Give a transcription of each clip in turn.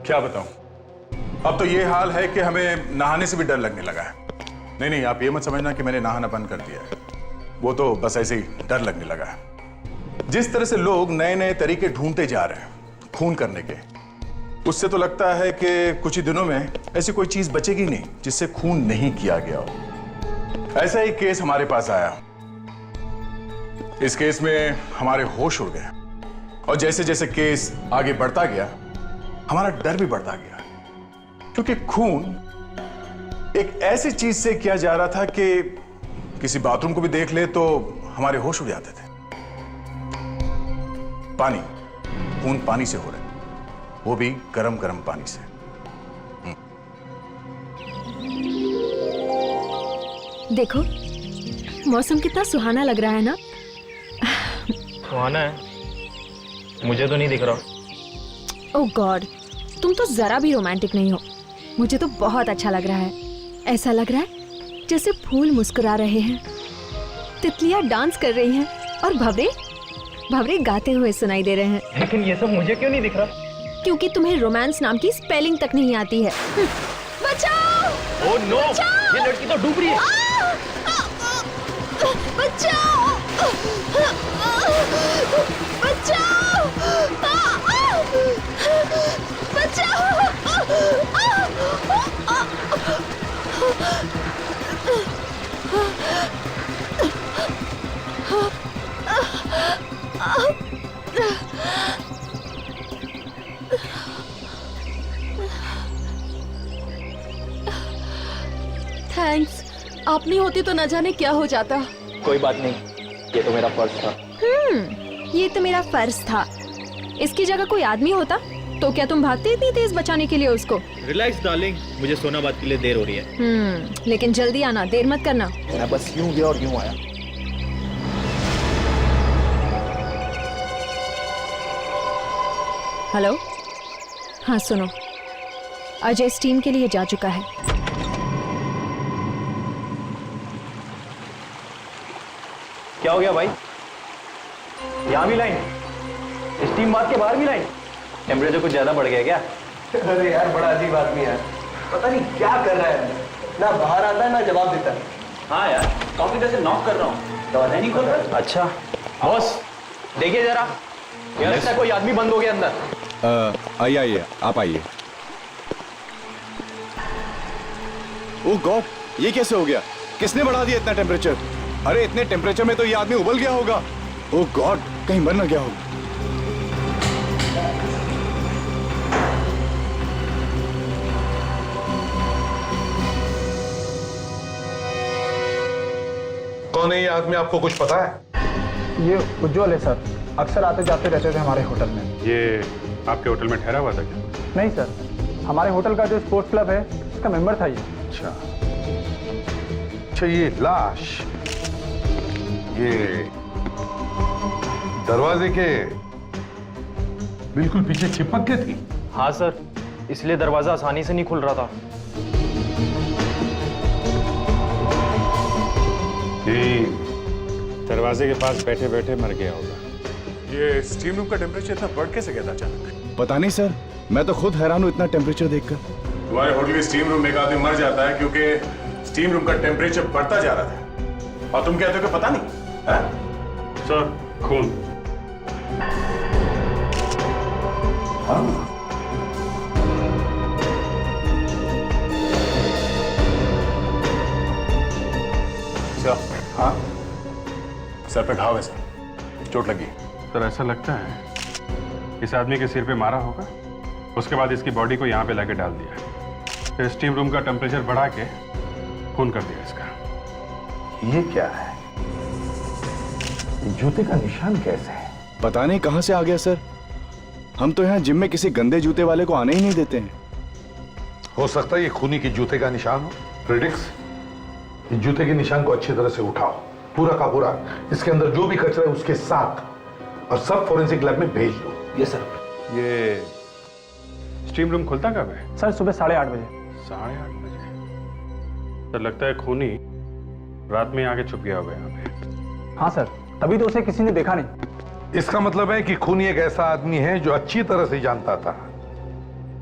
क्या बताऊं, अब तो ये हाल है कि हमें नहाने से भी डर लगने लगा है। नहीं नहीं, आप ये मत समझना कि मैंने नहाना बंद कर दिया है, वो तो बस ऐसे ही डर लगने लगा है। जिस तरह से लोग नए नए तरीके ढूंढते जा रहे हैं खून करने के, उससे तो लगता है कि कुछ ही दिनों में ऐसी कोई चीज बचेगी नहीं जिससे खून नहीं किया गया हो। ऐसा ही केस हमारे पास आया। इस केस में हमारे होश उड़ गए और जैसे जैसे केस आगे बढ़ता गया हमारा डर भी बढ़ता गया, क्योंकि खून एक ऐसी चीज से किया जा रहा था कि किसी बाथरूम को भी देख ले तो हमारे होश उड़ जाते थे। पानी, खून पानी से हो रहा है, वो भी गरम गरम पानी से। देखो मौसम कितना सुहाना लग रहा है ना। सुहाना है, मुझे तो नहीं दिख रहा। ओह गॉड, तुम तो जरा भी रोमांटिक नहीं हो। मुझे तो बहुत अच्छा लग रहा है। ऐसा लग रहा है जैसे फूल मुस्कुरा रहे हैं, तितलियां डांस कर रही हैं और भंवरे भंवरे गाते हुए सुनाई दे रहे हैं। लेकिन ये सब मुझे क्यों नहीं दिख रहा? क्योंकि तुम्हें रोमांस नाम की स्पेलिंग तक नहीं आती है। बचाओ! ओह नो, ये लड़की तो डूब रही है। बचाओ! बचाओ! थैंक्स, आप नहीं होती तो न जाने क्या हो जाता। कोई बात नहीं, ये तो मेरा फर्ज था। ये तो मेरा फर्ज था। इसकी जगह कोई आदमी होता तो क्या तुम भागते इतनी तेज बचाने के लिए उसको? रिलैक्स डार्लिंग, मुझे सोनाबाद के लिए देर हो रही है। लेकिन जल्दी आना, देर मत करना। मैं बस यूं गया और यूं आया। हेलो, हाँ सुनो, अजय स्टीम के लिए जा चुका है। क्या हो गया भाई? यहाँ भी लाइन, स्टीम बात के बाहर भी लाइन। टेम्परेचर कुछ ज्यादा बढ़ गया क्या? अरे यार बड़ा अजीब आदमी है, पता नहीं क्या कर रहा है, ना बाहर आता है ना जवाब देता है। हाँ यार, काफी से नॉक कर रहा हूँ, दरवाजा नहीं खोल रहा। अच्छा बॉस, देखिए जरा, यार लगता है कोई आदमी बंद हो गया अंदर। आइए आइए, आप आइए। ओह गॉड, ये कैसे हो गया? किसने बढ़ा दिया इतना टेम्परेचर? अरे इतने टेम्परेचर में तो ये आदमी उबल गया होगा। ओह गॉड, कहीं मर ना गया हो। कौन है ये आदमी, आपको कुछ पता है? ये उज्जवल है सर, अक्सर आते जाते रहते थे हमारे होटल में। ये आपके होटल में ठहरा हुआ था क्या? नहीं सर, हमारे होटल का जो स्पोर्ट्स क्लब है उसका मेंबर था ये। अच्छा अच्छा, ये लाश ये दरवाजे के बिल्कुल पीछे चिपक गई थी। हाँ सर, इसलिए दरवाजा आसानी से नहीं खुल रहा था। दरवाजे के पास बैठे बैठे मर गया होगा। ये स्टीम रूम का टेम्परेचर इतना बढ़ कैसे गया था अचानक? पता नहीं सर, मैं तो खुद हैरान हूँ इतना टेम्परेचर देखकर। तुम्हारे होटल के स्टीम रूम में एक आदमी मर जाता है क्योंकि स्टीम रूम का टेम्परेचर बढ़ता जा रहा था, और तुम कहते हो कि पता नहीं है? सर, खून। हाँ। हाँ, सर पे घाव है सर, चोट लगी। सर ऐसा लगता है इस आदमी के सिर पे मारा होगा, उसके बाद इसकी बॉडी को यहाँ पे लाके डाल दिया, फिर स्टीम रूम का टेम्परेचर बढ़ा के खून कर दिया इसका। ये क्या है? जूते का निशान कैसे है? पता नहीं कहां से आ गया सर। हम तो यहाँ जिम में किसी गंदे जूते वाले को आने ही नहीं देते हैं। हो सकता है ये खूनी के जूते का निशान हो। प्रेडिक्स, इस जूते के निशान को अच्छी तरह से उठाओ, पूरा का पूरा, इसके अंदर जो भी कचरा है उसके साथ, और सब फोरेंसिक लैब में भेज दो। ये सर। ये स्टीम रूम खुलता कब है? सर सुबह 8:30 बजे। 8:30 बजे? सर लगता है खूनी रात में आके छुप गया होगा यहाँ पे। हाँ सर, तभी तो उसे किसी ने देखा नहीं। इसका मतलब है कि खूनी एक ऐसा आदमी है जो अच्छी तरह से जानता था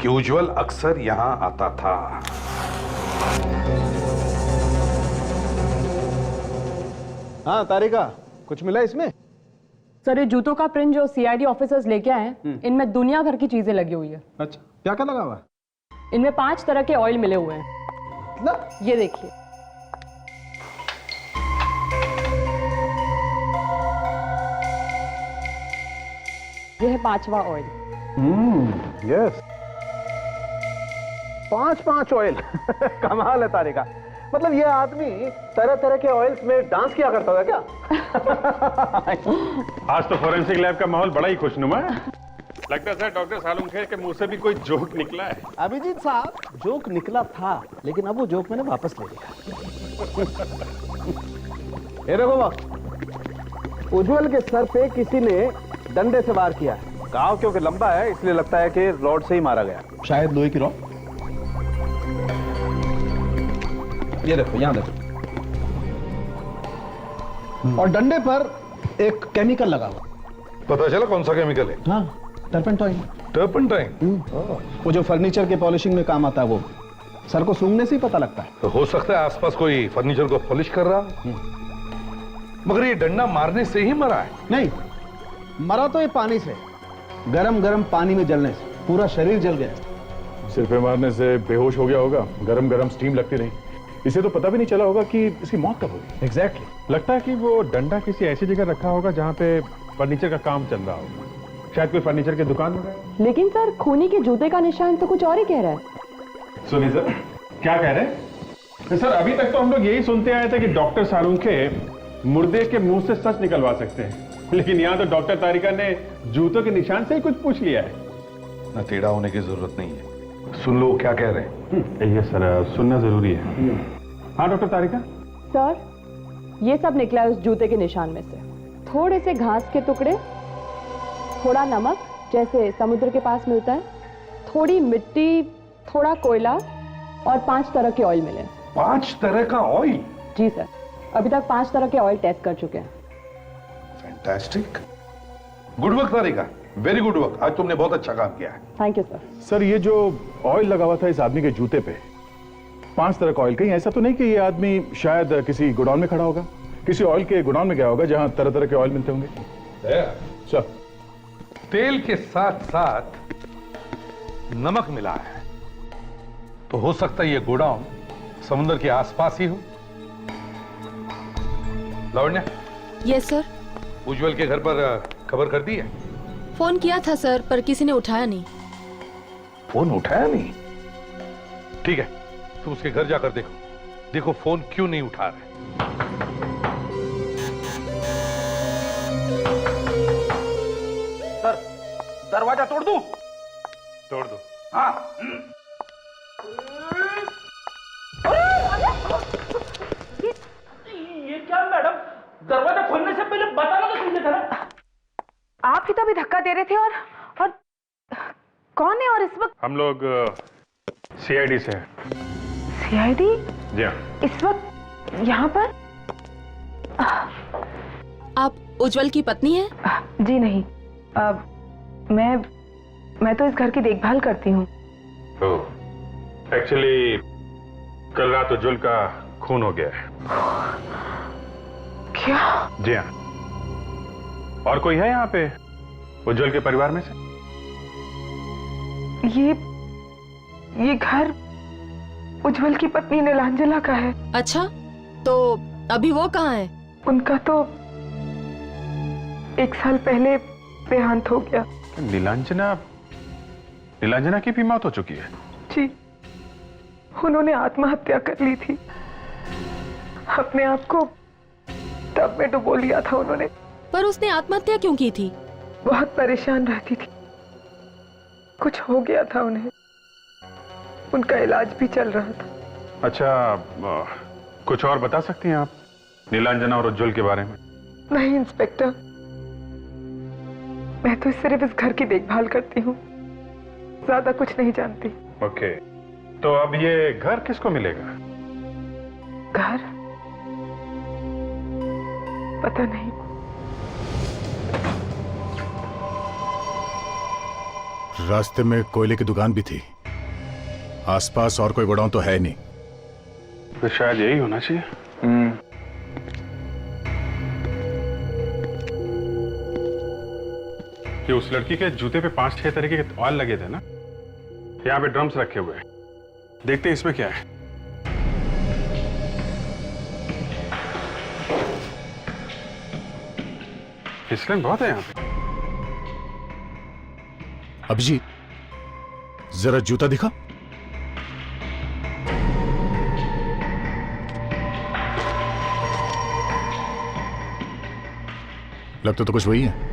कि उज्जवल अक्सर यहां आता था। हाँ तारिका, कुछ मिला इसमें? सर ये जूतों का प्रिंट जो सीआईडी ऑफिसर्स लेके आए हैं, इनमें दुनिया भर की चीजें लगी हुई है। अच्छा, क्या क्या लगा हुआ? इनमें 5 तरह के ऑयल मिले हुए हैं। मतलब? ये देखिए, ये है 5वां ऑयल। Yes, 5 oil. कमाल है तारिका। मतलब ये आदमी तरह तरह के ऑयल्स में डांस किया करता था क्या? आज तो फोरेंसिक लैब का माहौल बड़ा ही खुशनुमा है। लगता है डॉक्टर सालुंखे के मुंह से भी कोई जोक निकला है। अभिजीत साहब, जोक निकला था, लेकिन अब वो जोक मैंने वापस ले लिया। ये देखो बॉस, उज्जवल के सर पे किसी ने डंडे से वार किया है। घाव क्योंकि लंबा है इसलिए लगता है कि रॉड से ही मारा गया, शायद लोहे की रॉड। ये देखो, यहां देखो, और डंडे पर एक केमिकल लगा हुआ। पता चला कौन सा केमिकल है? हाँ, टर्पेंटाइन। टर्पेंटाइन? वो जो फर्नीचर के पॉलिशिंग में काम आता है, वो सर को सूंघने से ही पता लगता है। तो हो सकता है आसपास कोई फर्नीचर को पॉलिश कर रहा, मगर ये डंडा मारने से ही मरा है। नहीं, मरा तो ये पानी से, गरम गरम पानी में जलने से पूरा शरीर जल गया। सिर पे मारने से बेहोश हो गया होगा, गरम गरम स्टीम लगती रही, इसे तो पता भी नहीं चला होगा कि इसकी मौत कब हुई। एग्जैक्टली। लगता है कि वो डंडा किसी ऐसी जगह रखा होगा जहाँ पे फर्नीचर का काम चल रहा होगा। शायद कोई फर्नीचर की दुकान में गया। लेकिन सर खूनी के जूते का निशान तो कुछ और ही कह रहा है। सुनिए सर, क्या कह रहे हैं? सर अभी तक तो हम लोग यही सुनते आए थे कि डॉक्टर सालुंखे मुर्दे के मुंह से सच निकलवा सकते हैं, लेकिन यहाँ तो डॉक्टर तारिका ने जूतों के निशान से ही कुछ पूछ लिया है। ना टेढ़ा होने की जरूरत नहीं है। सुन लो क्या कह रहे हैं। ये सर सुनना जरूरी है। हाँ डॉक्टर तारिका। सर ये सब निकला है उस जूते के निशान में से। थोड़े से घास के टुकड़े, थोड़ा नमक जैसे समुद्र के पास मिलता है, थोड़ी मिट्टी, थोड़ा कोयला और 5 तरह के ऑयल मिले। 5 तरह का ऑयल? जी सर, अभी तक 5 तरह के ऑयल टेस्ट कर चुके हैं। फैंटास्टिक, गुड वर्क तारिका, वेरी गुड वर्क। आज तुमने बहुत अच्छा काम किया है। Thank you sir. सर ये जो ऑयल लगा हुआ था इस आदमी के जूते पे, 5 तरह का ऑयल, कहीं ऐसा तो नहीं कि ये आदमी शायद किसी गोडाउन में खड़ा होगा, किसी ऑयल के गोडाउन में गया होगा जहां तरह तरह के ऑयल मिलते होंगे? सर तेल के साथ साथ नमक मिला है, तो हो सकता है ये गोडाउन समुद्र के आसपास ही हो। Lavanya, yes sir. उज्जवल के घर पर खबर कर दी है? फोन किया था सर, पर किसी ने उठाया नहीं। फोन उठाया नहीं? ठीक है, तुम उसके घर जाकर देखो, देखो फोन क्यों नहीं उठा रहे। सर दरवाजा तोड़ दूं? तोड़ दो। हाँ। ये क्या मैडम, दरवाजा खोलने से पहले बताना तो चाहिए था ना। आप ही तो अभी धक्का दे रहे थे। और कौन है? और इस वक्त हम लोग सीआईडी से हैं। सीआईडी? जी हाँ। इस वक्त यहाँ पर? आप उज्जवल की पत्नी हैं? जी नहीं, मैं तो इस घर की देखभाल करती हूँ। एक्चुअली कल रात उज्जवल का खून हो गया है। क्या? जी हाँ। और कोई है यहाँ पे उज्जवल के परिवार में से? ये घर उज्जवल की पत्नी नीलांजना का है। अच्छा, तो अभी वो कहाँ है? उनका तो 1 साल पहले देहांत हो गया। नीलांजना की भी मौत हो चुकी है? जी, उन्होंने आत्महत्या कर ली थी। अपने आप को टब में डुबो लिया था उन्होंने। पर उसने आत्महत्या क्यों की थी? बहुत परेशान रहती थी, कुछ हो गया था उन्हें, उनका इलाज भी चल रहा था। अच्छा, कुछ और बता सकती हैं आप नीलांजना और उज्जवल के बारे में? नहीं इंस्पेक्टर, मैं तो सिर्फ इस घर की देखभाल करती हूँ, ज्यादा कुछ नहीं जानती। ओके, तो अब ये घर किसको मिलेगा? घर? पता नहीं। रास्ते में कोयले की दुकान भी थी। आसपास और कोई गोडाउन तो है नहीं। तो शायद यही होना चाहिए। कि उस लड़की के जूते पे 5-6 तरीके के ऑयल लगे थे ना। यहाँ पे ड्रम्स रखे हुए हैं, देखते हैं इसमें क्या है। फिसलन बहुत है यहाँ पे। अभिजीत, जरा जूता दिखा। लगता तो कुछ वही है।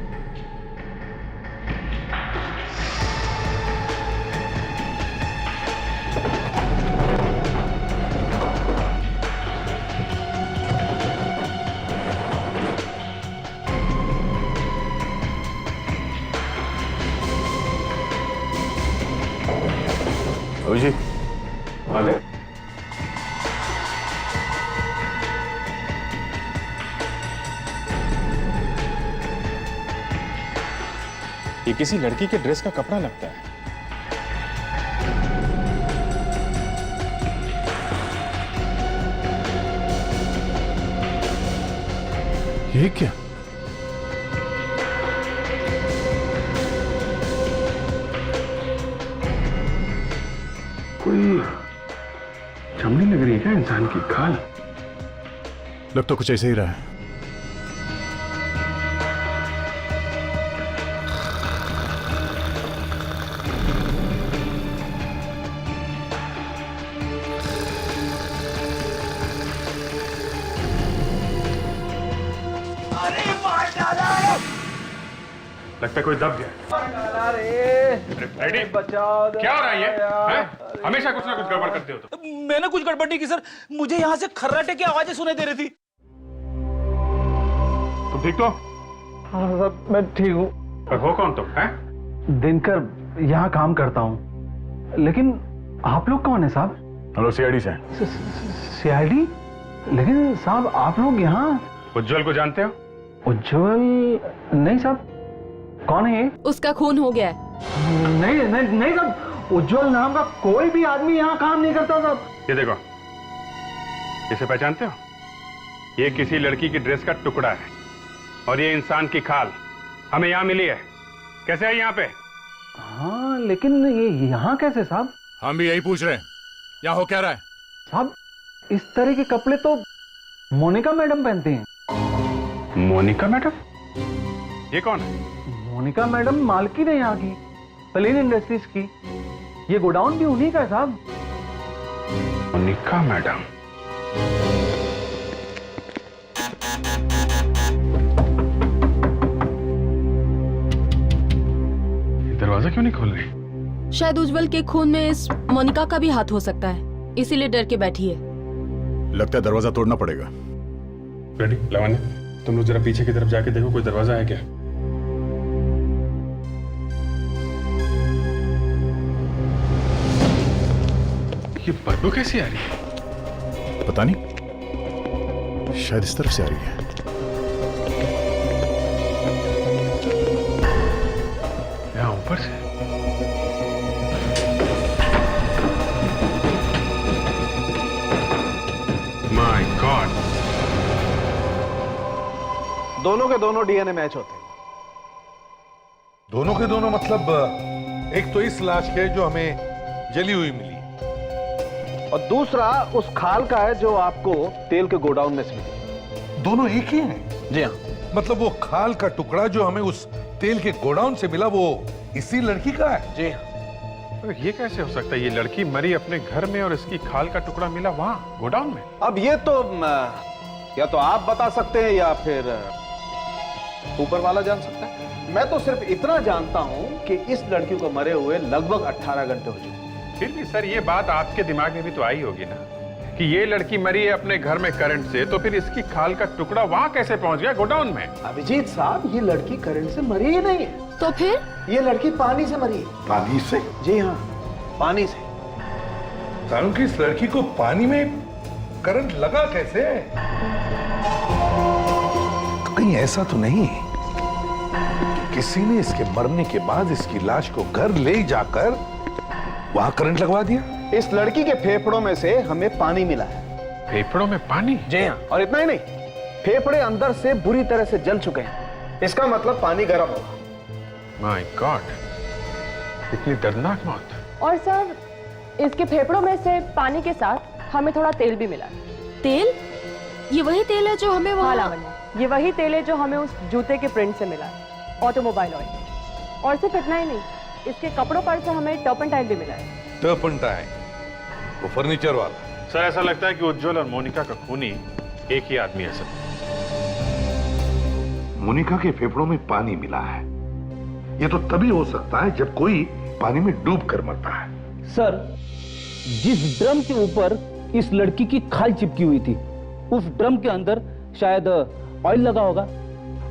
अभिजीत, अरे ये किसी लड़की के ड्रेस का कपड़ा लगता है। ये क्या? कोई चमड़ी लग रही है क्या इंसान की? खाल लग तो कुछ ऐसे ही रहा है। लगता है कोई दब गया। रेडी? बचाओ, क्या हो रहा है ये? हैं? हमेशा कुछ ना कुछ गड़बड़ करते हो तो। मैंने कुछ गड़बड़ नहीं की सर, मुझे यहाँ से खर्राटे की आवाजें सुनाई दे रही थी। तुम ठीक तो? हाँ सर, मैं ठीक हूँ। पर हो कौन तुम? हैं? दिनकर यहाँ काम करता हूँ, लेकिन आप लोग कौन है साहब? हम लोग सीआईडी से हैं। सीआईडी? लेकिन साहब आप लोग यहाँ? उज्जवल को जानते हो? उज्जवल? नहीं साहब। कौन है ये? उसका खून हो गया है। नहीं नहीं नहीं साहब, उज्जवल नाम का कोई भी आदमी यहाँ काम नहीं करता साहब। ये देखो, इसे पहचानते हो? ये किसी लड़की की ड्रेस का टुकड़ा है और ये इंसान की खाल हमें यहाँ मिली है। कैसे है यहाँ पे? हाँ, लेकिन ये यहाँ कैसे साहब? हम भी यही पूछ रहे हैं, यहाँ हो क्या रहा है? साहब, इस तरह के कपड़े तो मोनिका मैडम पहनती हैं। मोनिका मैडम? ये कौन है? मोनिका मैडम मालकिन है यहाँ की, प्लेन इंडस्ट्रीज की। ये गोडाउन भी उन्हीं का है साहब। मोनिका मैडम? दरवाजा क्यों नहीं खोल रही? शायद उज्जवल के खून में इस मोनिका का भी हाथ हो सकता है, इसीलिए डर के बैठी है। लगता है दरवाजा तोड़ना पड़ेगा। रेडी? लावण्य, तुम लोग जरा पीछे की तरफ जाके देखो कोई दरवाजा है क्या। ये बदबू कैसी आ रही है? पता नहीं, शायद इस तरफ से आ रही है। यहाँ ऊपर से? My God! दोनों के दोनों डीएनए मैच होते हैं। दोनों के दोनों मतलब एक तो इस लाश के जो हमें जली हुई मिली, और दूसरा उस खाल का है जो आपको तेल के गोडाउन में से मिली। दोनों एक ही हैं। जी हाँ। मतलब वो खाल का टुकड़ा जो हमें उस तेल के गोडाउन से मिला वो इसी लड़की का है? जी हाँ। ये कैसे हो सकता है? ये लड़की मरी अपने घर में और इसकी खाल का टुकड़ा मिला वहां गोडाउन में। अब ये तो या तो आप बता सकते हैं या फिर ऊपर वाला जान सकता है। मैं तो सिर्फ इतना जानता हूं कि इस लड़की को मरे हुए लगभग 18 घंटे हो चुके। फिर भी सर, ये बात आपके दिमाग में भी तो आई होगी ना कि ये लड़की मरी है अपने घर में करंट से, तो फिर इसकी खाल का टुकड़ा वहां कैसे पहुंच गया गोडाउन में? अभिजीत साहब, ये लड़की करंट से मरी ही नहीं है। तो फिर? ये लड़की पानी से मरी है। पानी से? जी हाँ, पानी से। कारण कि इस लड़की को पानी में करंट लगा कैसे? तो कहीं ऐसा तो नहीं कि किसी ने इसके मरने के बाद इसकी लाश को घर ले जाकर वहां करंट लगवा दिया? इस लड़की के फेफड़ों में से हमें पानी मिला है। फेफड़ों में पानी? जी हाँ, और इतना ही नहीं, फेफड़े अंदर से बुरी तरह से जल चुके हैं। इसका मतलब पानी गर्म होगा। माय गॉड, इतनी दर्दनाक मौत। और सर, इसके फेफड़ों में से पानी के साथ हमें थोड़ा तेल भी मिला है। तेल? ये वही तेल है जो हमें हाँ वहाँ... लावण्या, ये वही तेल है जो हमें उस जूते के प्रिंट से मिला है, ऑटोमोबाइल ऑयल। और सिर्फ इतना ही नहीं, इसके कपड़ों पर से हमें टर्पेंटाइन भी मिला है। टर्पेंटाइन, वो फर्नीचर वाला। सर, ऐसा लगता है कि उज्जवल और मोनिका का खूनी एक ही आदमी है सर। मोनिका के फेफड़ों में पानी मिला है। ये तो तभी हो सकता है जब कोई पानी में डूब कर मरता है। सर, जिस ड्रम के ऊपर इस लड़की की खाल चिपकी हुई थी, उस ड्रम के अंदर शायद ऑयल लगा होगा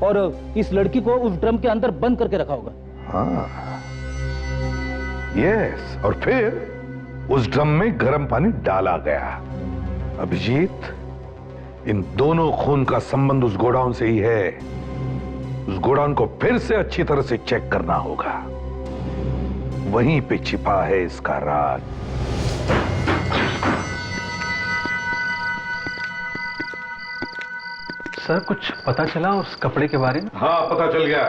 और इस लड़की को उस ड्रम के अंदर बंद करके रखा होगा। हाँ, यस, और फिर उस ड्रम में गर्म पानी डाला गया। अभिजीत, इन दोनों खून का संबंध उस गोडाउन से ही है। उस गोडाउन को फिर से अच्छी तरह से चेक करना होगा। वहीं पे छिपा है इसका राज। सर, कुछ पता चला उस कपड़े के बारे में? हाँ, पता चल गया।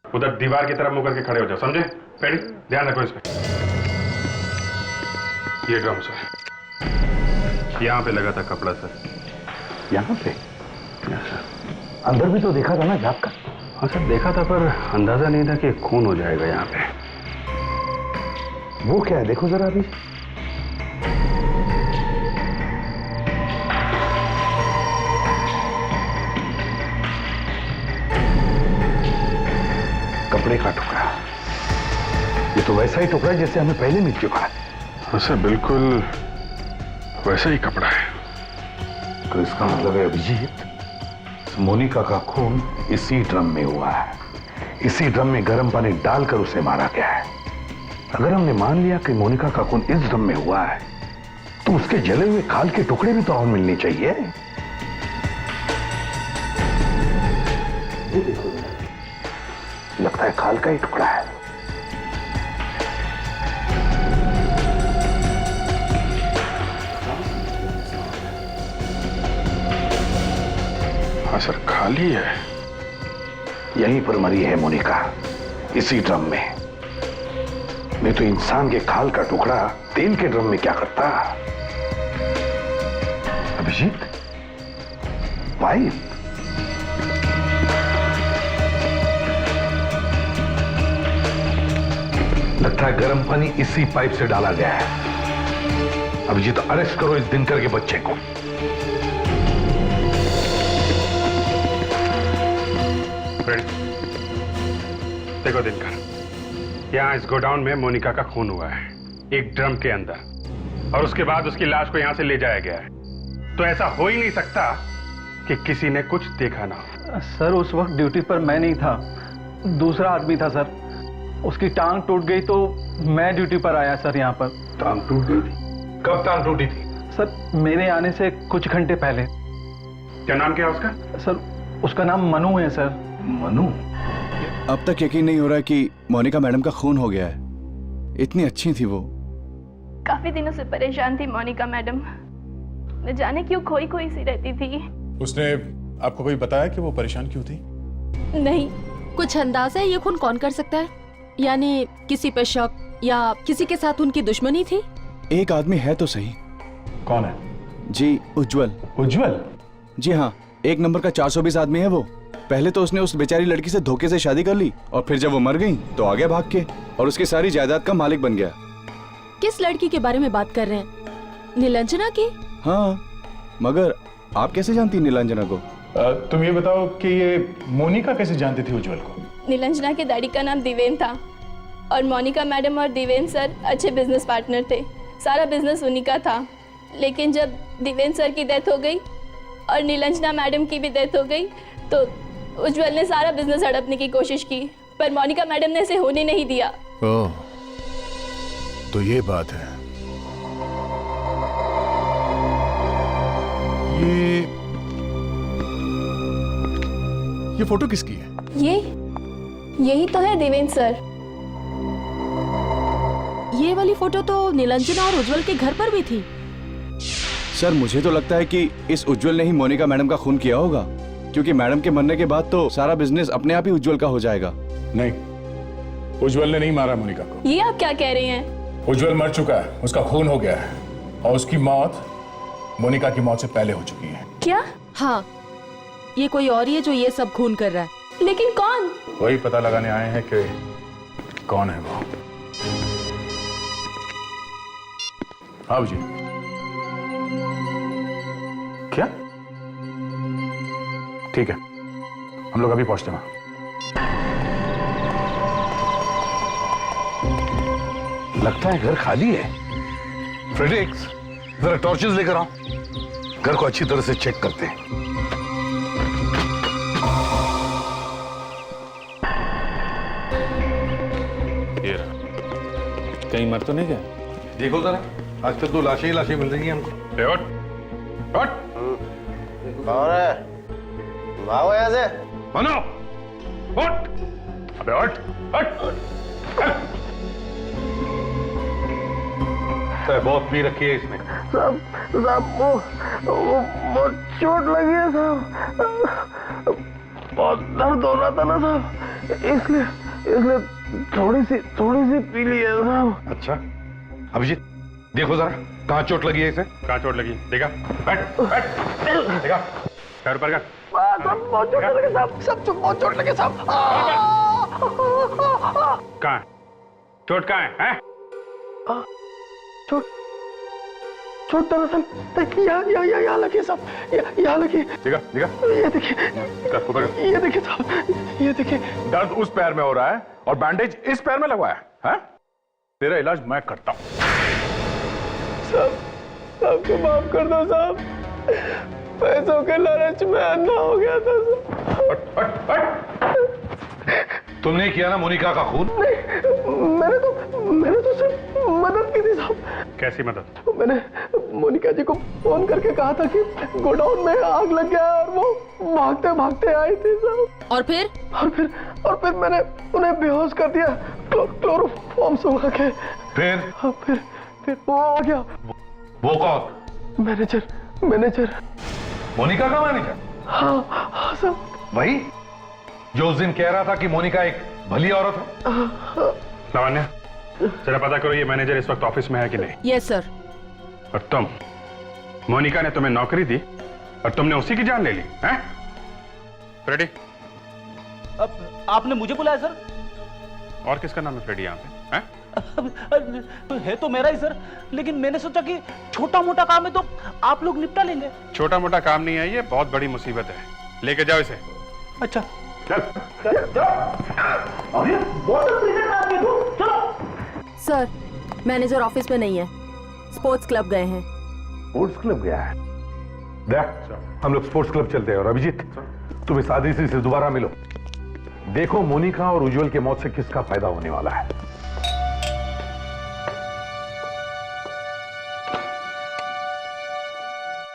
उधर दीवार की तरफ मुंह करके खड़े हो जाओ, समझे? पेड़ी, ध्यान रखो इस पे। ये ड्रम सर, यहाँ पे लगा था कपड़ा सर। यहाँ पे? अंदर भी तो देखा था ना झाँक? हाँ सर, देखा था, पर अंदाजा नहीं था कि खून हो जाएगा यहाँ पे। वो क्या है, देखो जरा अभी। कपड़े का टुकड़ा। ये तो वैसा ही टुकड़ा जैसे हमें पहले मिल चुका है। हाँ सर, बिल्कुल वैसा ही कपड़ा है। तो इसका मतलब है अभिजीत, मोनिका का खून इसी ड्रम में हुआ है। इसी ड्रम में गर्म पानी डालकर उसे मारा गया है। अगर हमने मान लिया कि मोनिका का खून इस ड्रम में हुआ है, तो उसके जले हुए खाल के टुकड़े भी तो और मिलने चाहिए। ये देखो, लगता है खाल का ही टुकड़ा है। हाँ सर, खाली है। यहीं पर मरी है मोनिका, इसी ड्रम में। नहीं तो इंसान के खाल का टुकड़ा तेल के ड्रम में क्या करता? अभिजीत, पाइप। लगता है गर्म पानी इसी पाइप से डाला गया है। अभिजीत, अरेस्ट करो इस दिनकर के बच्चे को। देखो दिनकर, यहाँ इस गोडाउन में मोनिका का खून हुआ है, एक ड्रम के अंदर, और उसके बाद उसकी लाश को यहाँ से ले जाया गया है। तो ऐसा हो ही नहीं सकता कि किसी ने कुछ देखा ना हो। सर, उस वक्त ड्यूटी पर मैं नहीं था, दूसरा आदमी था सर। उसकी टांग टूट गई तो मैं ड्यूटी पर आया सर यहाँ पर। टांग टूट गई थी? कब टांग टूटी थी? सर, मेरे आने से कुछ घंटे पहले। क्या नाम क्या है उसका? सर, उसका नाम मनु है सर। मनु? अब तक यकीन नहीं हो रहा कि मोनिका मैडम का खून हो गया है। इतनी अच्छी थी वो। काफी दिनों से परेशान थी मोनिका मैडम, न जाने क्यों खोई खोई सी रहती थी। उसने आपको कोई बताया कि वो परेशान क्यों थी? नहीं। कुछ अंदाजा है ये खून कौन कर सकता है? यानी किसी पे शक या किसी के साथ उनकी दुश्मनी थी? एक आदमी है तो सही। कौन है? जी, उज्जवल। उज्जवल? जी हाँ, 1 नंबर का 420 आदमी है वो। पहले तो उसने उस बेचारी लड़की से धोखे से शादी कर ली, और फिर जब वो मर गई तो आ गया भाग के, और उसकी सारी जायदाद का मालिक बन गया। किस लड़की के बारे में बात कर रहे हैं? नीलांजना की? हाँ, मगर आप कैसे जानती नीलांजना को? तुम ये बताओ कि ये मोनिका कैसे जानती थी उज्जवल को? नीलांजना के डैडी का नाम दिवेन था, और मोनिका मैडम और दिवेन सर अच्छे बिजनेस पार्टनर थे। सारा बिजनेस उन्हीं का था। लेकिन जब दिवेन सर की डेथ हो गई और नीलांजना मैडम की भी डेथ हो गई, तो उज्जवल ने सारा बिजनेस हड़पने की कोशिश की, पर मोनिका मैडम ने इसे होने नहीं दिया। ओह, तो ये बात है। ये फोटो किसकी है? यही तो है दिवेन सर। ये वाली फोटो तो नीलांजना और उज्जवल के घर पर भी थी। सर मुझे तो लगता है कि इस उज्जवल ने ही मोनिका मैडम का खून किया होगा, क्योंकि मैडम के मरने के बाद तो सारा बिजनेस अपने आप ही उज्जवल का हो जाएगा। नहीं, उज्जवल ने नहीं मारा मोनिका को। ये आप क्या कह रहे हैं? उज्जवल मर चुका है, उसका खून हो गया है और उसकी मौत मोनिका की मौत से पहले हो चुकी है। क्या? हाँ, ये कोई और ही है जो ये सब खून कर रहा है। लेकिन कौन? वही पता लगाने आए हैं कि कौन है वो। हाँ जी। क्या? ठीक है, हम लोग अभी पहुंचते हैं। लगता है घर खाली है। फ्रेडरिक्स, जरा टॉर्चेस लेकर आओ, घर को अच्छी तरह से चेक करते हैं। ये रहा। कहीं मर तो नहीं गया? देखो जरा, आज तक तो लाशें ही लाशें मिल रही हैं हमको। उठ। कौन है? भागो यहाँ से। मनो, उठ। अबे उठ, उठ। बहुत पी रखी है इसने। साहब वो चोट लगी है साहब, बहुत दर्द हो रहा था ना साहब, इसलिए थोड़ी सी पी ली है साहब। अच्छा, अभिजीत देखो जरा, कहाँ चोट लगी है इसे? कहाँ चोट लगी? देखा? बैठ, बैठ। देखा? पैर ऊपर कर। सब बहुत चोट लगे साहब, सब बहुत चोट लगे साहब। कहाँ है? चोट कहाँ है? हैं? चोट दरअसल यहाँ लगी साहब, यहाँ लगी। देखा? देखा? ये देखिए, कर, ऊपर कर। ये देखिए साहब, ये देखिए। दर्द उस पैर में हो रहा है और बैंडेज इस पैर में लगवाया है? तेरा इलाज मैं करता हूं। साहब को माफ कर दो साहब, पैसों के लालच में अंधा हो गया था साहब। तुमने किया ना मोनिका का खून? मैंने तो सिर्फ मदद की थी साहब। कैसी मदद? मैंने मोनिका जी को फोन करके कहा था कि गोडाउन में आग लग गया और वो भागते भागते आई थी साहब। और फिर मैंने उन्हें बेहोश कर दिया क्लोरोफॉर्म सुखा के। फिर वो आ गया। वो कौन? मैनेजर। मोनिका का मैनेजर? हाँ साहब। वही जो उस दिन कह रहा था कि मोनिका एक भली औरत है। लावण्या, जरा पता करो ये मैनेजर इस वक्त ऑफिस में है कि नहीं। Yes sir. और तुम, मोनिका ने तुम्हें नौकरी दी और तुमने उसी की जान ले ली, हैं? फ्रेडी? अब आपने मुझे बुलाया सर? और किसका नाम है फ्रेडी यहाँ पे? हैं? है तो मेरा ही सर, लेकिन मैंने सोचा कि छोटा मोटा काम है तो आप लोग निपटा लेंगे। छोटा मोटा काम नहीं है ये, बहुत बड़ी मुसीबत है। लेके जाओ इसे। अच्छा चल। सर, मैनेजर ऑफिस में नहीं है, स्पोर्ट्स क्लब गए हैं। स्पोर्ट्स क्लब गया है? देख, हम लोग स्पोर्ट्स क्लब चलते हैं। और अभिजीत, तुम इस आदित्य से दोबारा मिलो, देखो मोनिका और उज्जवल की मौत से किसका फायदा होने वाला है।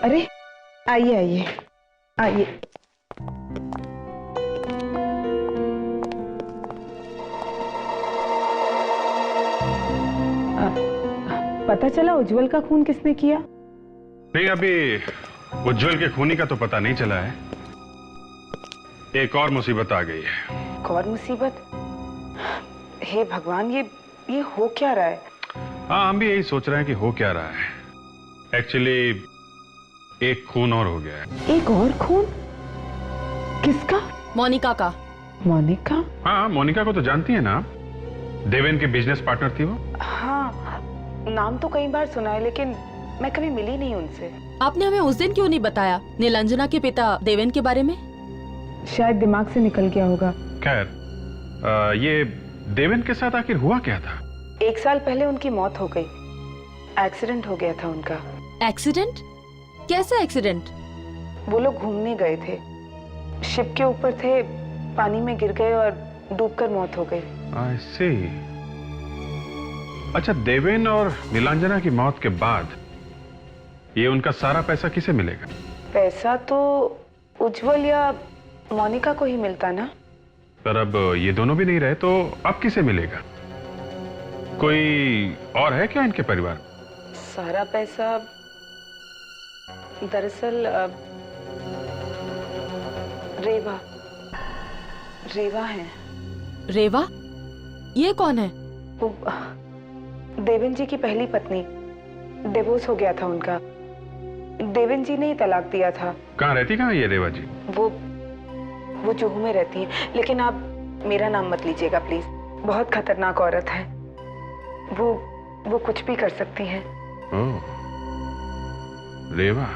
अरे आइए आइए आइए। पता चला उज्जवल का खून किसने किया? नहीं, अभी उज्जवल के खूनी का तो पता नहीं चला है। एक और मुसीबत आ गई है। एक और मुसीबत? हे भगवान, ये हो क्या रहा है? हाँ, हम भी यही सोच रहे हैं कि हो क्या रहा है। एक्चुअली एक खून और हो गया है। एक और खून? किसका? मोनिका का। मोनिका? हाँ, मोनिका को तो जानती है ना, देवेन के बिजनेस पार्टनर थी वो। हाँ, नाम तो कई बार सुना है, लेकिन मैं कभी मिली नहीं उनसे। आपने हमें उस दिन क्यों नहीं बताया नीलांजना के पिता देवेन के बारे में? शायद दिमाग से निकल गया होगा। खैर, ये देवेन के साथ आखिर हुआ क्या था? 1 साल पहले उनकी मौत हो गई, एक्सीडेंट हो गया था उनका। एक्सीडेंट? कैसा एक्सीडेंट? वो लोग घूमने गए थे, शिप के ऊपर थे, पानी में गिर गए और डूबकर मौत हो गई। I see। अच्छा, देवेन और नीलांजना की मौत के बाद ये उनका सारा पैसा किसे मिलेगा? पैसा तो उज्जवल या मोनिका को ही मिलता ना। पर अब ये दोनों भी नहीं रहे तो अब किसे मिलेगा? कोई और है क्या इनके परिवार में? सारा पैसा दरअसल रेवा है। रेवा? ये कौन है? वो देवेन जी की पहली पत्नी, डिवोर्स हो गया था उनका। देवेन जी ने ही तलाक दिया था। कहाँ रहती कहाँ ये रेवा जी? वो जुहू में रहती हैं, लेकिन आप मेरा नाम मत लीजिएगा प्लीज। बहुत खतरनाक औरत है वो कुछ भी कर सकती हैं। ओह, रेवा।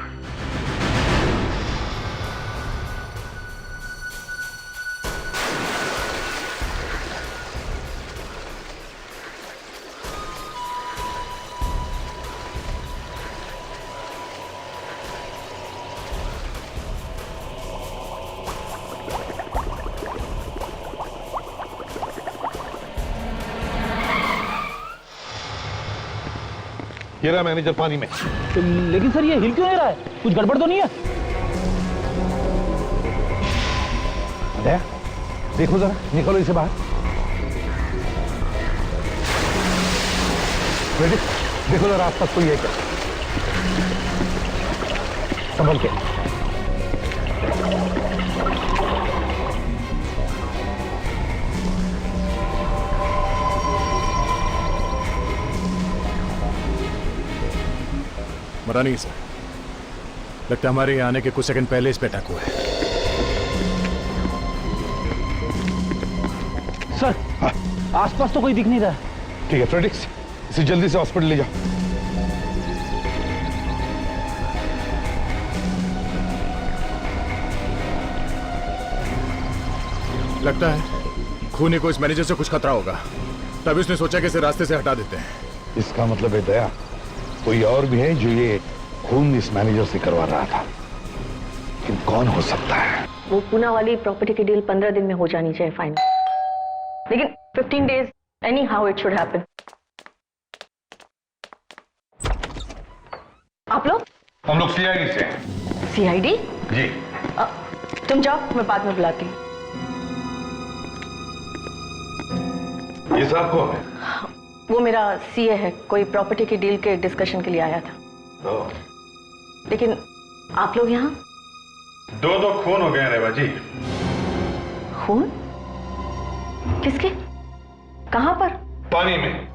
ये रहा मैनेजर पानी में। लेकिन सर ये हिल क्यों नहीं रहा है? कुछ गड़बड़ तो नहीं है? दया, देखो जरा, निकलो इसे बाहर। देखो जरा आसपास कोई है क्या? संभल के। मरा नहीं सर, लगता है हमारे यहाँ आने के कुछ सेकंड पहले इस पे अटैक हुआ है। सर आसपास तो कोई दिख नहीं रहा है। ठीक है फ्रेडिक्स, इसे जल्दी से हॉस्पिटल ले जाओ। लगता है खूनी को इस मैनेजर से कुछ खतरा होगा, तभी उसने सोचा कि इसे रास्ते से हटा देते हैं। इसका मतलब है दया, कोई और भी है जो ये खून इस मैनेजर से करवा रहा था। लेकिन कौन हो सकता है? वो पूना वाली प्रॉपर्टी की डील 15 दिन में हो जानी चाहिए फाइनल, लेकिन 15 days any how it should happen. आप लोग? हम लोग सीआईडी से। सीआईडी? जी। तुम जाओ, मैं बाद में बुलाती हूँ। ये साहब कौन है? वो मेरा सीए है, कोई प्रॉपर्टी की डील के डिस्कशन के लिए आया था। लेकिन आप लोग यहाँ? दो खून हो गए हैं रेवा जी। खून? किसके? कहाँ पर? पानी में।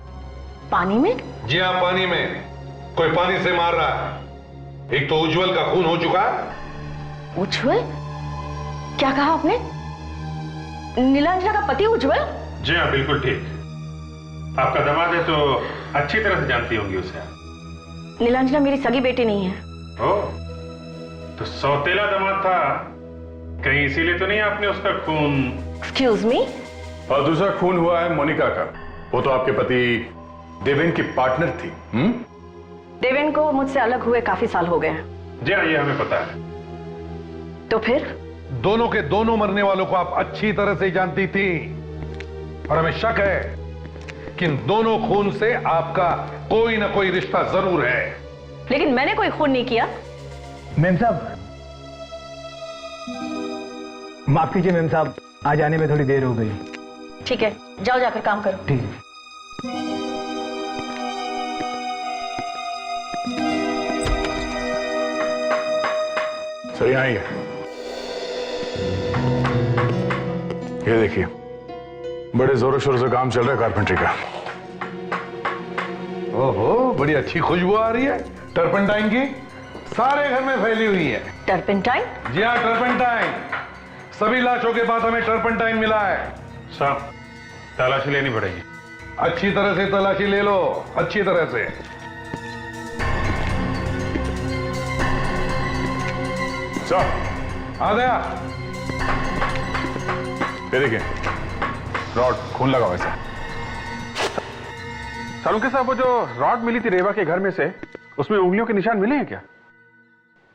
पानी में? जी हाँ, पानी में। कोई पानी से मार रहा है। एक तो उज्जवल का खून हो चुका है। उज्जवल? क्या कहा आपने? नीलांजना का पति उज्जवल? जी हाँ, बिल्कुल ठीक। आपका दामाद है तो अच्छी तरह से जानती होंगी उसे। नीलांजना मेरी सगी बेटी नहीं है। ओह, तो सौतेला दामाद था कहीं, इसीलिए तो नहीं आपने उसका खून? Excuse me? और दूसरा खून हुआ है मोनिका का। वो तो आपके पति देवेन की पार्टनर थी। देवेन को मुझसे अलग हुए काफी साल हो गए हैं। जी हाँ, ये हमें पता है। तो फिर? दोनों के दोनों मरने वालों को आप अच्छी तरह से जानती थी, और हमें शक है कि इन दोनों खून से आपका कोई ना कोई रिश्ता जरूर है। लेकिन मैंने कोई खून नहीं किया। मेम साहब, माफ कीजिए मेम साहब, आज आने में थोड़ी देर हो गई। ठीक है, जाओ जाकर काम करो। ठीक है। सर यहाँ ही है, ये देखिए, बड़े जोरों शोरों से काम चल रहा है कारपेंट्री का। ओहो, बड़ी अच्छी खुशबू आ रही है टर्पेंटाइन की, सारे घर में फैली हुई है। टर्पेंटाइन? जी हाँ, टर्पेंटाइन। सभी लाशों के बाद हमें टर्पेंटाइन मिला है। साहब, तलाशी लेनी पड़ेगी। अच्छी तरह से तलाशी ले लो, अच्छी तरह से। सर, आ गया। ये देखिए, रॉड खून लगा हुआ है। सालुंके साहब, वो जो रॉड मिली थी रेवा के घर में से, उसमें उंगलियों के निशान मिले हैं क्या?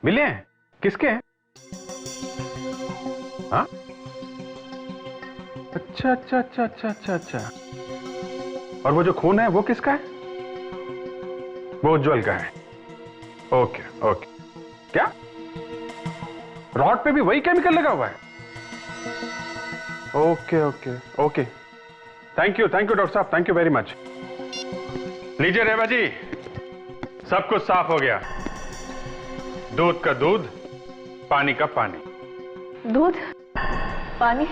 मिले हैं? किसके हैं? हाँ? अच्छा अच्छा अच्छा अच्छा अच्छा अच्छा। और वो जो खून है वो किसका है? वो उज्जवल का है। Okay okay. क्या रॉड पे भी वही केमिकल लगा हुआ है? Okay okay okay. Thank you doctor साहब, थैंक यू वेरी मच। लीजिए रेवा जी, सब कुछ साफ हो गया। दूध का दूध, पानी का पानी। दूध, पानी।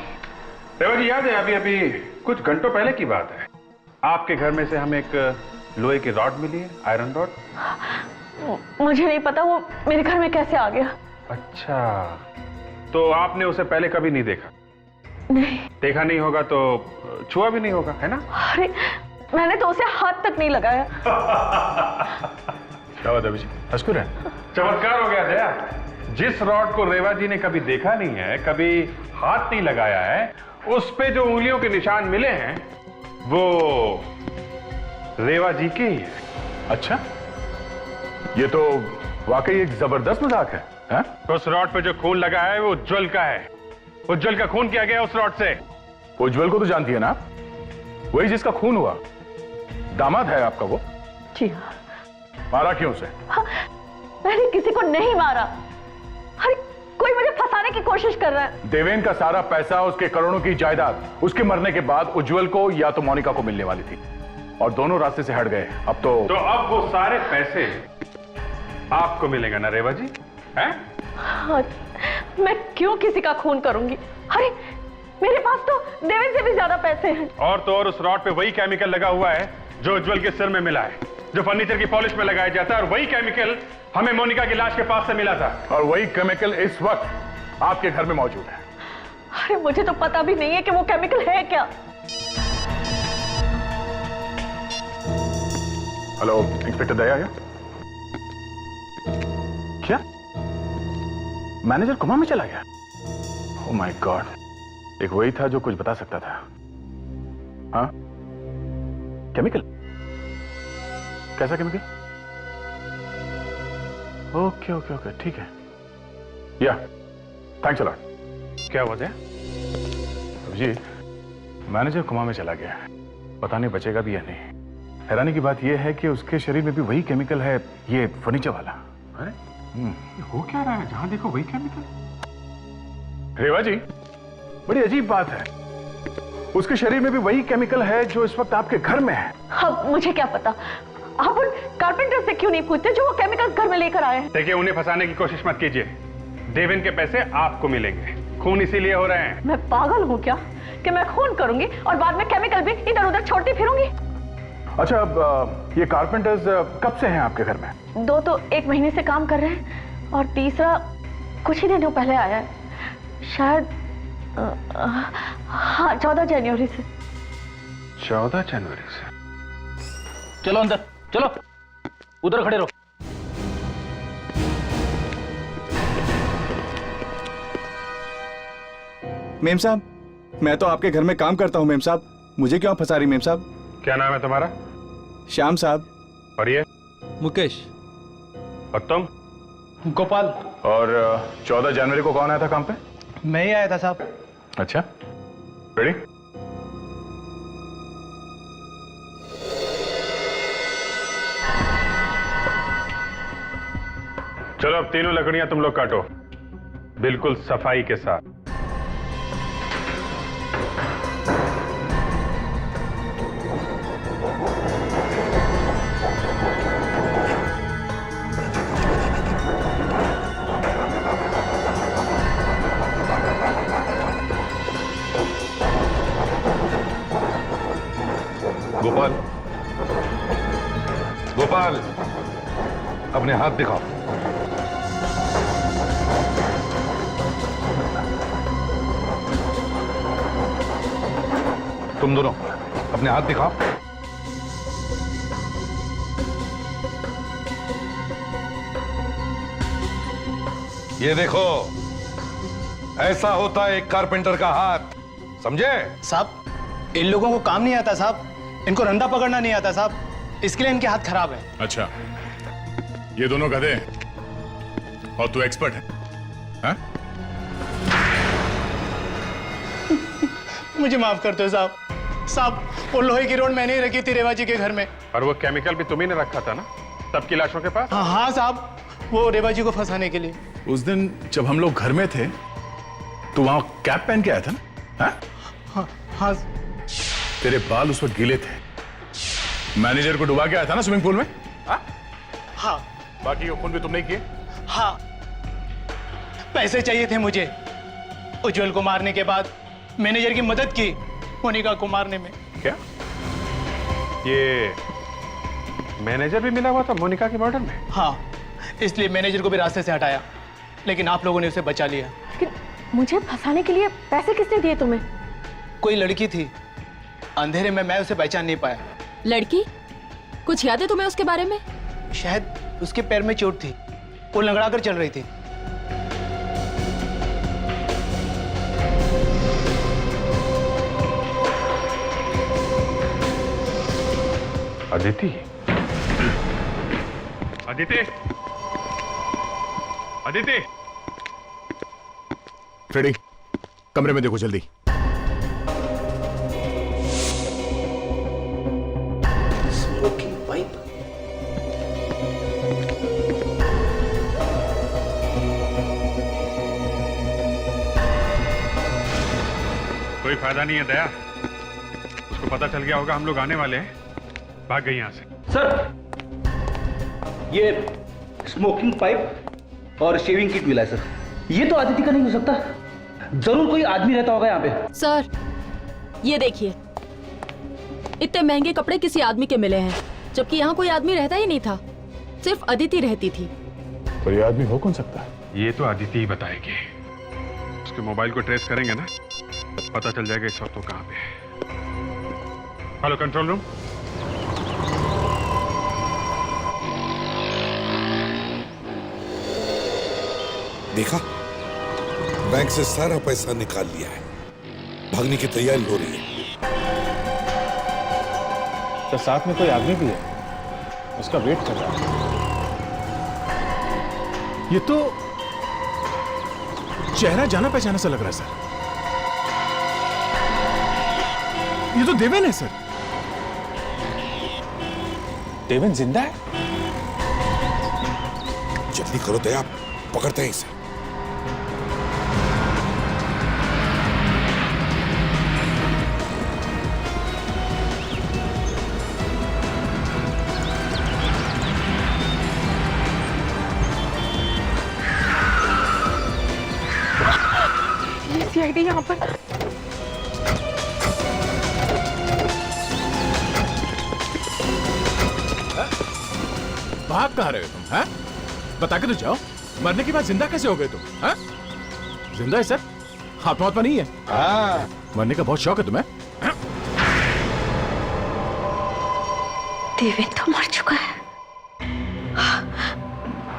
रेवा जी याद है अभी अभी कुछ घंटों पहले की बात है, आपके घर में से हमें एक लोहे की रॉड मिली है, आयरन रॉड। मुझे नहीं पता वो मेरे घर में कैसे आ गया। अच्छा, तो आपने उसे पहले कभी नहीं देखा? नहीं। देखा नहीं होगा तो छुआ भी नहीं होगा, है ना? अरे मैंने तो उसे हाथ तक नहीं लगाया। क्या बात है अभिजी, हंस रहे? चमत्कार हो गया दया। जिस रॉड को रेवा जी ने कभी देखा नहीं है, कभी हाथ नहीं लगाया है, उस पे जो उंगलियों के निशान मिले हैं वो रेवा जी के ही है। अच्छा, ये तो वाकई एक जबरदस्त मजाक है, हा? उस रॉड पे जो खून लगा है वो उज्जवल का है। उज्जवल का खून किया गया उस रॉड से। उज्जवल को तो जानती है ना, वही जिसका खून हुआ, दामाद है आपका वो। जी हाँ। मारा क्यों उसे? हाँ, मैंने किसी को नहीं मारा। अरे कोई मुझे फंसाने की कोशिश कर रहा है। देवेन का सारा पैसा, उसके करोड़ों की जायदाद उसके मरने के बाद उज्जवल को या तो मोनिका को मिलने वाली थी, और दोनों रास्ते से हट गए। अब तो अब वो सारे पैसे आपको मिलेगा ना रेवा जी, हैं? हाँ, मैं क्यों किसी का खून करूंगी? अरे मेरे पास तो देवेन से भी ज्यादा पैसे हैं। और तो और उस रॉड पे वही केमिकल लगा हुआ है जो उज्जवल के सिर में मिला है, जो फर्नीचर की पॉलिश में लगाया जाता है, और वही केमिकल हमें मोनिका की लाश के पास से मिला था। और वही केमिकल इस वक्त आपके घर में मौजूद है। अरे मुझे तो पता भी नहीं है कि वो केमिकल है क्या। हेलो, इंस्पेक्टर दया आया? क्या मैनेजर कोमा में चला गया? ओह माय गॉड, एक वही था जो कुछ बता सकता था। हाँ, केमिकल? कैसा केमिकल? ओके ओके ओके, ठीक है। या थैंक्स अ लॉट। क्या हुआ है? जी, मैनेजर कोमा में चला गया, पता नहीं बचेगा भी या नहीं। हैरानी की बात यह है कि उसके शरीर में भी वही केमिकल है, ये फर्नीचर वाला। अरे हो क्या रहा है? जहां देखो वही केमिकल। रेवा जी, बड़ी अजीब बात है, उसके शरीर में भी वही केमिकल है जो इस वक्त आपके घर में है। अब मुझे क्या पता, आप उन कारपेंटर से क्यों नहीं पूछते जो वो केमिकल घर में लेकर आए हैं? देखिए, उन्हें फंसाने की कोशिश मत कीजिए। देवेन के पैसे आपको मिलेंगे, खून इसीलिए हो रहे हैं। मैं पागल हूँ क्या कि मैं खून करूंगी और बाद में केमिकल भी इधर उधर छोड़ती फिरूंगी? अच्छा, अब ये कारपेंटर्स कब से हैं आपके घर में? 2 तो 1 महीने से काम कर रहे हैं, और तीसरा कुछ ही दिनों पहले आया है, शायद हाँ 14 जनवरी से। 14 जनवरी से? चलो अंदर, चलो उधर खड़े रहो। मेम साहब, मैं तो आपके घर में काम करता हूँ मेम साहब, मुझे क्यों फंसा रही मेम साहब? क्या नाम है तुम्हारा? श्याम साहब। और ये? मुकेश। और तुम? गोपाल। और 14 जनवरी को कौन आया था काम पे? मैं ही आया था साहब। अच्छा, रेडी? चलो अब तीनों लकड़ियां तुम लोग काटो, बिल्कुल सफाई के साथ। गोपाल, गोपाल, अपने हाथ दिखाओ। तुम दोनों अपने हाथ दिखाओ। ये देखो, ऐसा होता है एक कारपेंटर का हाथ, समझे? साहब, इन लोगों को काम नहीं आता साहब, इनको रंदा पकड़ना नहीं आता साहब, इसके लिए इनके हाथ खराब है। अच्छा, ये दोनों गधे और तू एक्सपर्ट है, हाँ? मुझे माफ कर दो साहब। साहब, वो लोहे की रोड मैंने ही रखी थी रेवा जी के घर में। और वो केमिकल भी तुम्ही ने रखा था ना सबकी लाशों के पास? हाँ साहब, वो रेवा जी को फंसाने के लिए। उस दिन जब हम लोग घर में थे तो वहां कैप पहन के आया था ना? हाँ? हाँ हाँ। तेरे बाल उस वक्त गीले थे, मैनेजर को डुबा के आया था ना स्विमिंग पूल में? हाँ। बाकी खून भी तुमने किए? हाँ, पैसे चाहिए थे मुझे। उज्जवल को मारने के बाद मैनेजर की मदद की मोनिका को मारने में। क्या ये मैनेजर भी मिला हुआ था मोनिका के मर्डर में? हाँ, इसलिए मैनेजर को भी रास्ते से हटाया, लेकिन आप लोगों ने उसे बचा लिया। लेकिन मुझे फंसाने के लिए पैसे किसने दिए तुम्हें? कोई लड़की थी, अंधेरे में मैं उसे पहचान नहीं पाया। लड़की? कुछ याद है तुम्हें उसके बारे में? शायद उसके पैर में चोट थी, वो लंगड़ा कर चल रही थी। अदिति, अदिति, अदिति, फ्रेडी, कमरे में देखो जल्दी। Smoking pipe. कोई फायदा नहीं है दया, उसको पता चल गया होगा हम लोग आने वाले हैं, भाग गई यहां से। सर, ये स्मोकिंग पाइप और शेविंग किट मिला है सर। ये तो आदिति का नहीं हो सकता, जरूर कोई आदमी रहता होगा यहाँ पे। सर, ये देखिए, इतने महंगे कपड़े किसी आदमी के मिले हैं, जबकि यहाँ कोई आदमी रहता ही नहीं था, सिर्फ अदिति रहती थी। पर ये आदमी हो कौन सकता है? ये तो अदिति ही बताएगी। उसके मोबाइल को ट्रेस करेंगे ना, पता चल जाएगा इस वक्त वो कहाँ पे है। Hello control room. देखा, बैंक से सारा पैसा निकाल लिया है, भागने की तैयारी हो रही है। तो साथ में कोई आदमी भी है, उसका वेट कर रहा है। ये तो चेहरा जाना पहचाना सा लग रहा है सर। ये तो देवेन है सर। देवेन जिंदा है? जल्दी करो दया, पकड़ते हैं इसे। सीआईडी यहाँ पर। भाग कहाँ रहे हो तुम? हैं? बता के तो जाओ, मरने के बाद जिंदा कैसे हो गए तुम? हैं? जिंदा है सर, आत्मा नहीं है। हाँ। मरने का बहुत शौक है तुम्हें? देवेन तो मर चुका है।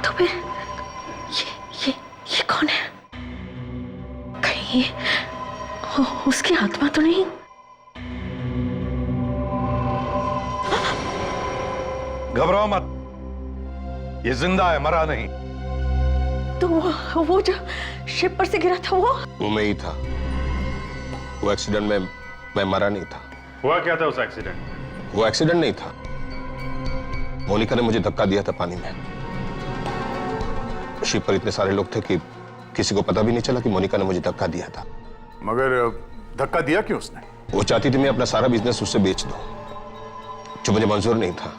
तो फिर ये कौन है? कहीं उसकी आत्मा तो नहीं? घबराओ मत, ये जिंदा है, मरा नहीं। तो वो जो शिप पर से गिरा था वो मैं ही था। वो एक्सीडेंट में मैं मरा नहीं था। हुआ क्या था उस एक्सीडेंट में? वो एक्सीडेंट नहीं था, मोनिका ने मुझे धक्का दिया था पानी में। शिप पर इतने सारे लोग थे कि किसी को पता भी नहीं चला कि मोनिका ने मुझे धक्का दिया था। मगर धक्का दिया क्यों उसने? वो चाहती थी मैं अपना सारा बिजनेस उससे बेच दूं, जो मुझे मंजूर नहीं था।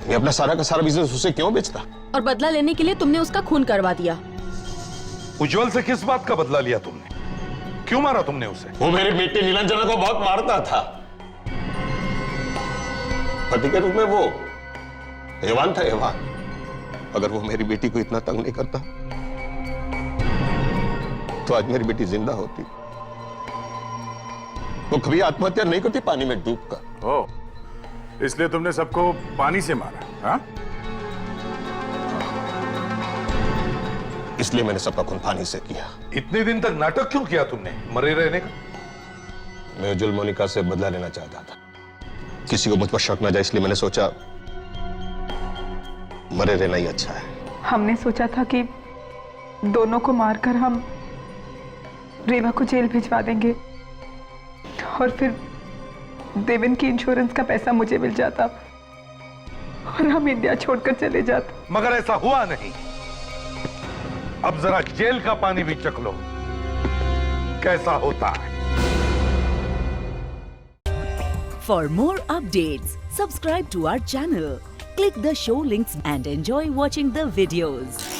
मैं अपना सारा का सारा बिजनेस उससे क्यों बेचता? और बदला लेने के लिए तुमने उसका खून करवा दिया। उज्जवल से किस बात का बदला लिया तुमने? क्यों मारा तुमने उसे? वो मेरी बेटी नीलांजना को बहुत मारता था। पति के रूप में वो हैवान था, हैवान। अगर वो मेरी बेटी को इतना तंग नहीं करता तो आज मेरी बेटी जिंदा होती। वो कभी आत्महत्या नहीं करती पानी में डूबकर। ओ, इसलिए तुमने सबको पानी से मारा? हाँ? इसलिए मैंने सबका खून पानी से किया। इतने दिन तक नाटक क्यों किया तुमने मरे रहने का? मैं उज्जवल मोनिका से बदला लेना चाहता था, किसी को मुझ पर शक न जाए, इसलिए मैंने सोचा मरे रहना ही अच्छा है। हमने सोचा था कि दोनों को मारकर हम रेवा को जेल भिजवा देंगे और फिर देवेन की इंश्योरेंस का पैसा मुझे मिल जाता और हम इंडिया छोड़कर चले जाते। मगर ऐसा हुआ नहीं। अब जरा जेल का पानी भी चख लो, कैसा होता है। For more updates, subscribe to our channel, click the show links and enjoy watching the videos.